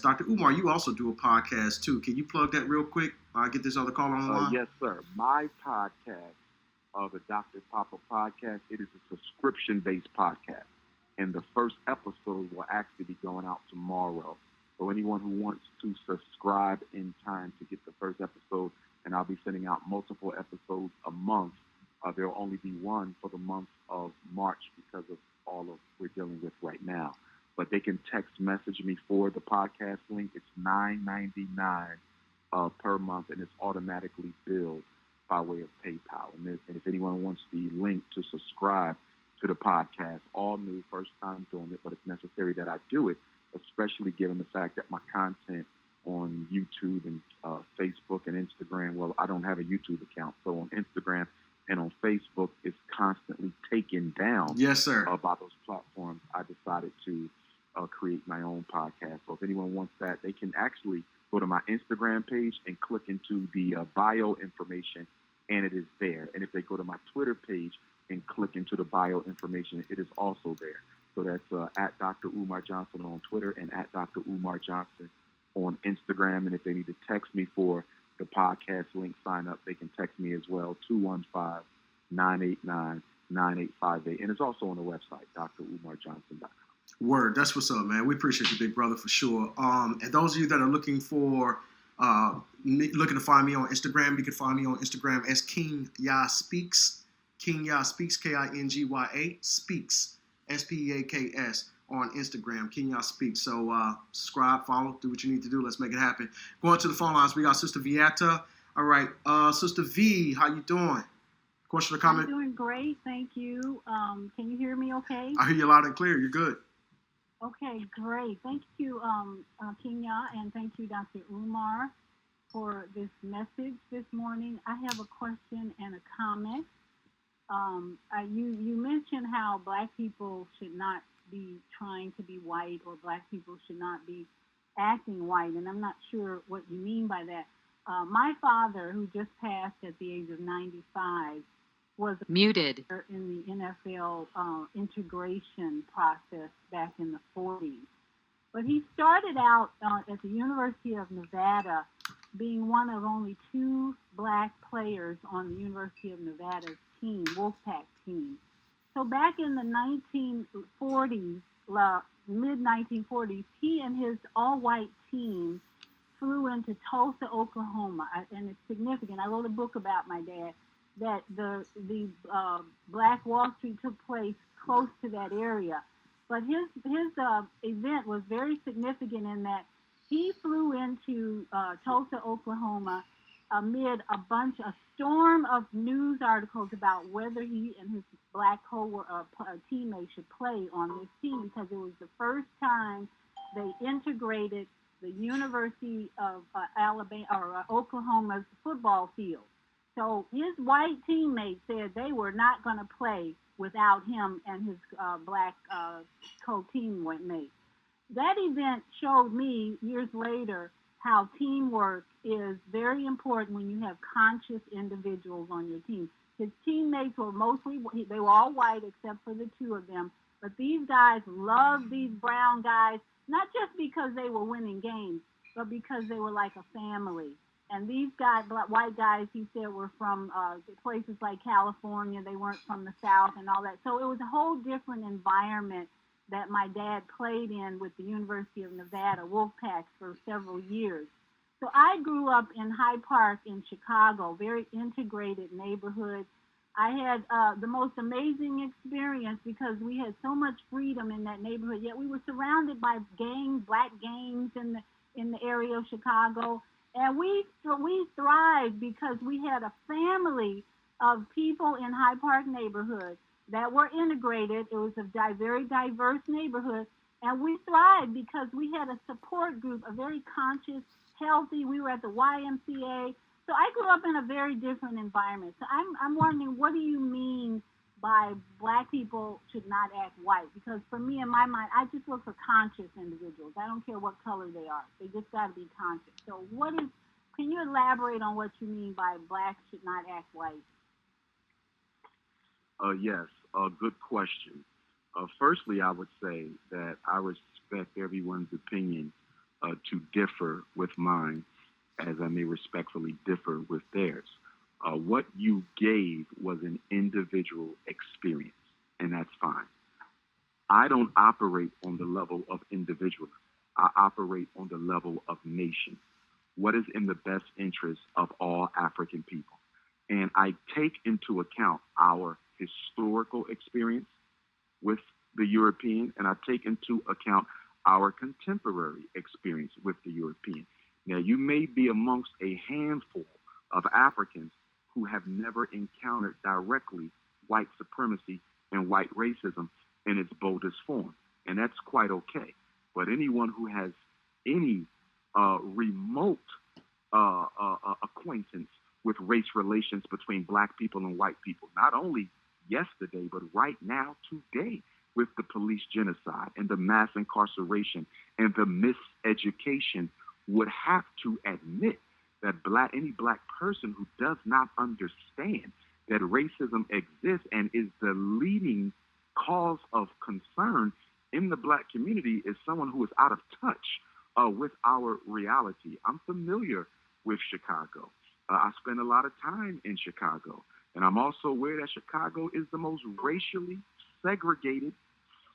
Dr. Umar, you also do a podcast too. Can you plug that real quick? Get this other caller on the line. Yes, sir. My podcast, the DrP.O.P.A podcast, it is a subscription-based podcast. And the first episode will actually be going out tomorrow. So anyone who wants to subscribe in time to get the first episode, and I'll be sending out multiple episodes a month. There will only be one for the month of March because of all of we're dealing with right now. But they can text message me for the podcast link. It's $9.99 per month, and it's automatically billed by way of PayPal. And if anyone wants the link to subscribe to the podcast, all new, first time doing it, but it's necessary that I do it, especially given the fact that my content on YouTube and Facebook and Instagram, well, I don't have a YouTube account, so on Instagram and on Facebook, it's constantly taken down. Yes, sir. By those platforms. I decided to create my own podcast. So if anyone wants that, they can actually go to my Instagram page and click into the bio information, and it is there. And if they go to my Twitter page and click into the bio information, it is also there. So that's at Dr. Umar Johnson on Twitter and at Dr. Umar Johnson on Instagram. And if they need to text me for the podcast link sign up, they can text me as well, 215-989-9858. And it's also on the website, DrUmarJohnson.com. Word, that's what's up, man. We appreciate you, big brother, for sure. And those of you that are looking for, looking to find me on Instagram, you can find me on Instagram as King Ya Speaks. King Ya Speaks, Kingya Speaks, Speaks on Instagram. King Ya Speaks. So subscribe, follow, do what you need to do. Let's make it happen. Going to the phone lines, we got Sister Vieta. All right, Sister V, how you doing? Question or comment? I'm doing great, thank you. Can you hear me okay? I hear you loud and clear. You're good. Okay, great. Thank you, Kenya, and thank you, Dr. Umar, for this message this morning. I have a question and a comment. You mentioned how Black people should not be trying to be white, or Black people should not be acting white, and I'm not sure what you mean by that. My father, who just passed at the age of 95, was muted in the NFL integration process back in the 40s. But he started out at the University of Nevada being one of only 2 Black players on the University of Nevada's team, Wolf-Pack team. So back in the 1940s, mid-1940s, he and his all-white team flew into Tulsa, Oklahoma, and it's significant. I wrote a book about my dad, that the Black Wall Street took place close to that area. But his event was very significant in that he flew into Tulsa, Oklahoma, amid a storm of news articles about whether he and his Black teammates should play on this team, because it was the first time they integrated the University of Alabama or Oklahoma's football field. So his white teammates said they were not going to play without him and his Black co-teammate. That event showed me years later how teamwork is very important when you have conscious individuals on your team. His teammates were they were all white except for the 2 of them, but these guys loved these brown guys, not just because they were winning games, but because they were like a family. And these guys, white guys, he said, were from places like California. They weren't from the South and all that. So it was a whole different environment that my dad played in with the University of Nevada Wolfpacks for several years. So I grew up in Hyde Park in Chicago, very integrated neighborhood. I had the most amazing experience because we had so much freedom in that neighborhood, yet we were surrounded by gangs, Black gangs in the area of Chicago. And we thrived because we had a family of people in Hyde Park neighborhood that were integrated. It was a very diverse neighborhood. And we thrived because we had a support group, a very conscious, healthy. We were at the YMCA. So I grew up in a very different environment. So I'm wondering, what do you mean by Black people should not act white? Because for me, in my mind, I just look for conscious individuals. I don't care what color they are. They just got to be conscious. So can you elaborate on what you mean by Black should not act white? Yes, good question. Firstly, I would say that I respect everyone's opinion to differ with mine, as I may respectfully differ with theirs. What you gave was an individual experience, and that's fine. I don't operate on the level of individualism. I operate on the level of nation. What is in the best interest of all African people? And I take into account our historical experience with the European, and I take into account our contemporary experience with the European. Now, you may be amongst a handful of Africans who have never encountered directly white supremacy and white racism in its boldest form, and that's quite okay. But anyone who has any remote acquaintance with race relations between black people and white people, not only yesterday, but right now, today, with the police genocide and the mass incarceration and the miseducation, would have to admit that any black person who does not understand that racism exists and is the leading cause of concern in the black community is someone who is out of touch with our reality. I'm familiar with Chicago. I spend a lot of time in Chicago, and I'm also aware that Chicago is the most racially segregated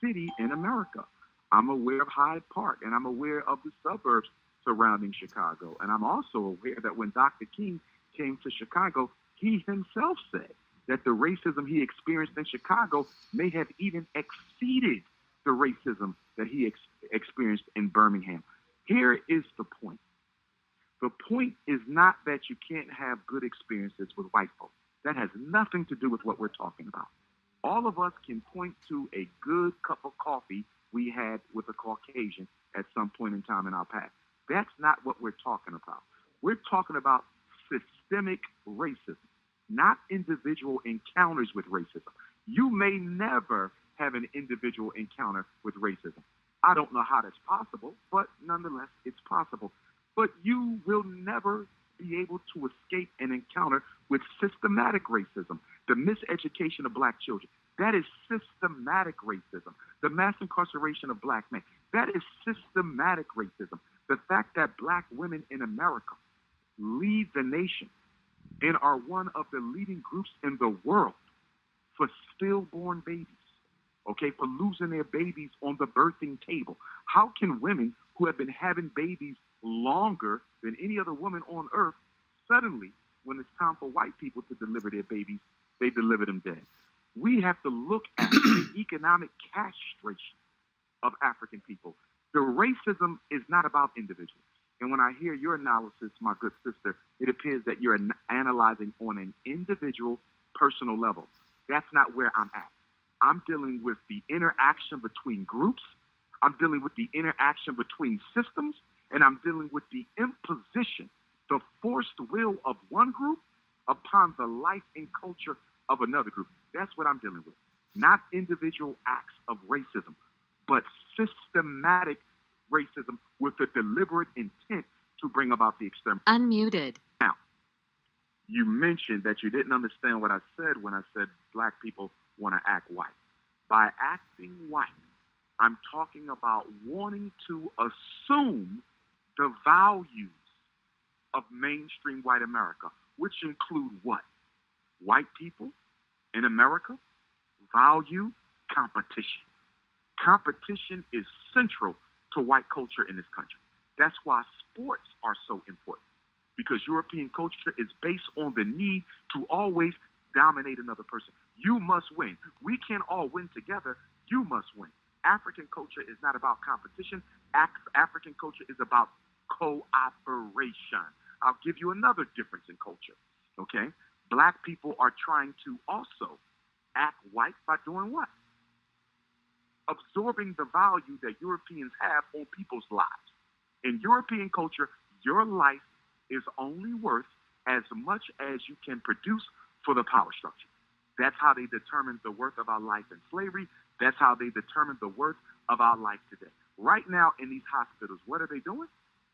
city in America. I'm aware of Hyde Park, and I'm aware of the suburbs surrounding Chicago. And I'm also aware that when Dr. King came to Chicago, he himself said that the racism he experienced in Chicago may have even exceeded the racism that he experienced in Birmingham. Here is the point. The point is not that you can't have good experiences with white folks. That has nothing to do with what we're talking about. All of us can point to a good cup of coffee we had with a Caucasian at some point in time in our past. That's not what we're talking about. We're talking about systemic racism, not individual encounters with racism. You may never have an individual encounter with racism. I don't know how that's possible, but nonetheless, it's possible. But you will never be able to escape an encounter with systematic racism, the miseducation of black children. That is systematic racism. The mass incarceration of black men. That is systematic racism. The fact that black women in America lead the nation and are one of the leading groups in the world for stillborn babies, okay, for losing their babies on the birthing table. How can women who have been having babies longer than any other woman on earth, suddenly, when it's time for white people to deliver their babies, they deliver them dead? We have to look at the economic castration of African people. The racism is not about individuals. And when I hear your analysis, my good sister, it appears that you're analyzing on an individual, personal level. That's not where I'm at. I'm dealing with the interaction between groups. I'm dealing with the interaction between systems. And I'm dealing with the imposition, the forced will of one group upon the life and culture of another group. That's what I'm dealing with. Not individual acts of racism, but systematic racism with a deliberate intent to bring about the extermination. Unmuted. Now, you mentioned that you didn't understand what I said when I said black people want to act white. By acting white, I'm talking about wanting to assume the values of mainstream white America, which include what? White people in America value competition. Competition is central to white culture in this country. That's why sports are so important, because European culture is based on the need to always dominate another person. You must win. We can't all win together. You must win. African culture is not about competition. African culture is about cooperation. I'll give you another difference in culture, okay? Black people are trying to also act white by doing what? Absorbing the value that Europeans have on people's lives. In European culture, your life is only worth as much as you can produce for the power structure. That's how they determine the worth of our life in slavery. That's how they determine the worth of our life today. Right now in these hospitals, what are they doing?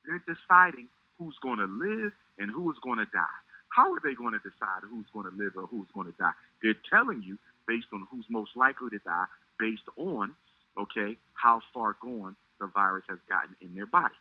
They're deciding who's going to live and who is going to die. How are they going to decide who's going to live or who's going to die? They're telling you based on who's most likely to die, based on, okay, how far gone the virus has gotten in their body.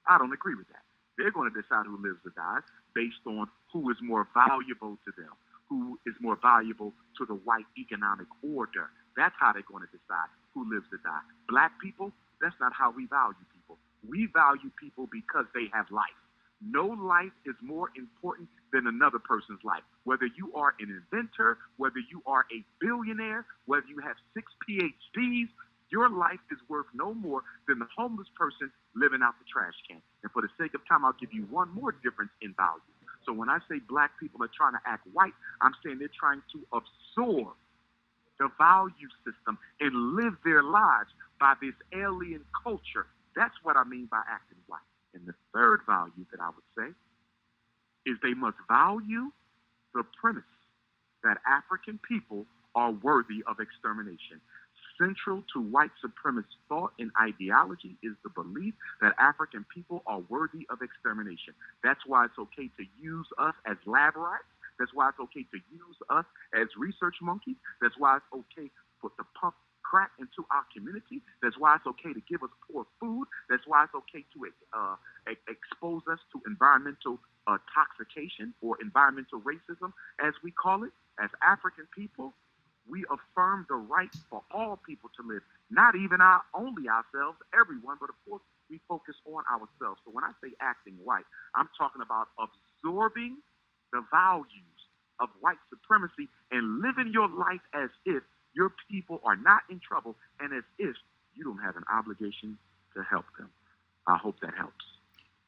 I don't agree with that. They're going to decide who lives or dies based on who is more valuable to them, who is more valuable to the white economic order. That's how they're going to decide who lives or dies. Black people, that's not how we value people. We value people because they have life. No life is more important than another person's life. Whether you are an inventor, whether you are a billionaire, whether you have 6 PhDs, your life is worth no more than the homeless person living out the trash can. And for the sake of time, I'll give you one more difference in value. So when I say black people are trying to act white, I'm saying they're trying to absorb the value system and live their lives by this alien culture. That's what I mean by acting white. And the third value that I would say is they must value the premise that African people are worthy of extermination. Central to white supremacist thought and ideology is the belief that African people are worthy of extermination. That's why it's okay to use us as lab rats. That's why it's okay to use us as research monkeys. That's why it's okay to pump crack into our community. That's why it's okay to give us poor food. That's why it's okay to expose us to environmental toxication or environmental racism, as we call it. As African people, we affirm the right for all people to live, not even only ourselves, everyone, but of course we focus on ourselves. So when I say acting white, I'm talking about absorbing the values of white supremacy and living your life as if your people are not in trouble and as if you don't have an obligation to help them. I hope that helps.